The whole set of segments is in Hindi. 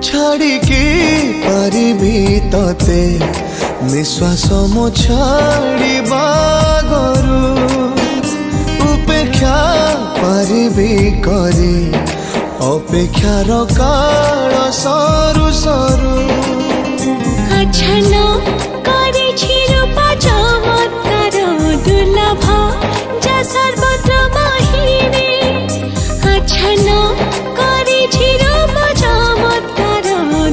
छाड़िकी पारिबी तते निश्वास मो छाड़िबा गरु उपेक्षा पारिबी करी अपेक्षार काल सरू सरू अछन करिछि रूपा चमत्कार दुर्लभ जा सर्वत्र बाहिरे अछन करिछि रूपा चमत्कार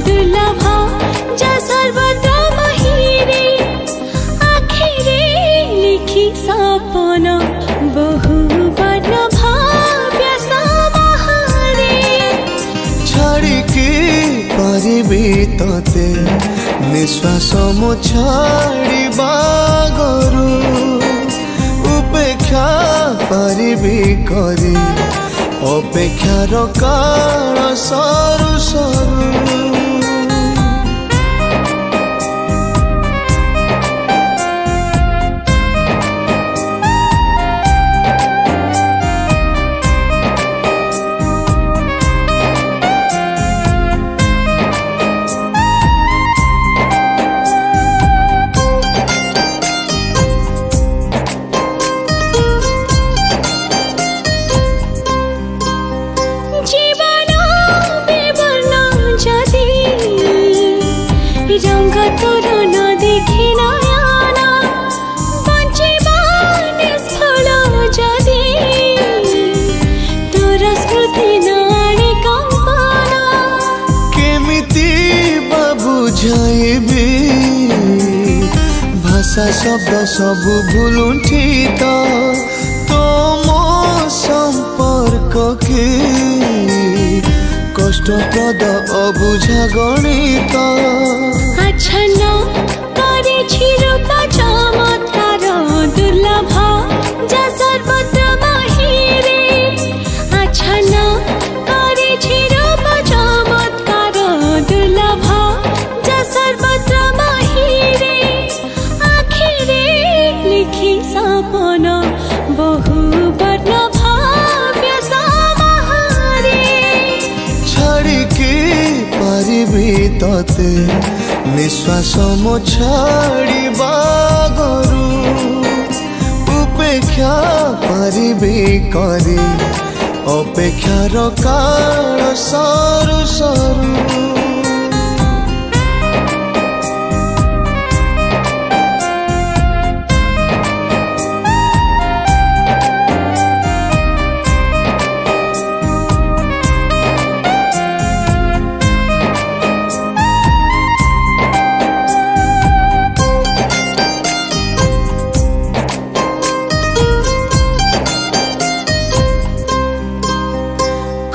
दुर्लभ जा सर्वत्र बाहिरे आखिरे लिखि सपन बहु वर्ण भाव्य समाहारे छाड़िकी पारिबी तते निश्वास मो छाड़िबा गरु उपेक्षा पारिबी करी अपेक्षार काल सरू सरू रंग तोर न देखि नयना बंचिबा निष्फल जदि तोर स्मृति न आणे कंपना केमिति बुझाइबी भाषा शब्द सबु भुलुंठी तोम संपर्क के कष्टप्रद अबुझा गणित अछन करिछि रूपा चमत्कार दुर्लभ जा सर्वत्र बाहिरे अछन करिछि रूपा चमत्कार दुर्लभ जा सर्वत्र बाहिरे आखिरे लिखि सपन बहु वर्ण भाव्य समाहारे छाड़िकी पारिबी तते निश्वास मो छाड़िबा गरु उपेक्षा पारिबी करी अपेक्षार काल सरू सरू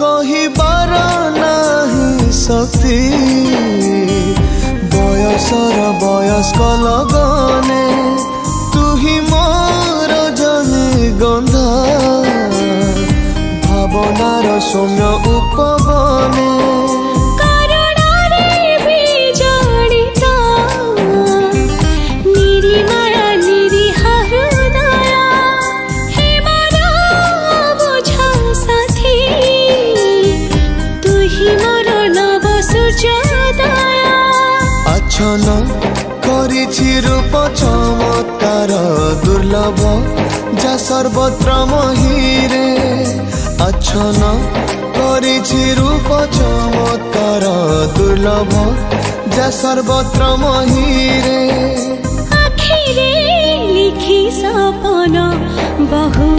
कहिबार नाही शक्ति बयसर वयस्क लगने तुही मोर जने गंधा भावनार सौम्य उपबने अछन करिछि रूप चमत्कार दुर्लभ जा सर्वत्र महिरे अछन करिछि रूप चमत्कार दुर्लभ जा सर्वत्र महिरे आखिरे लिखि सपन बहु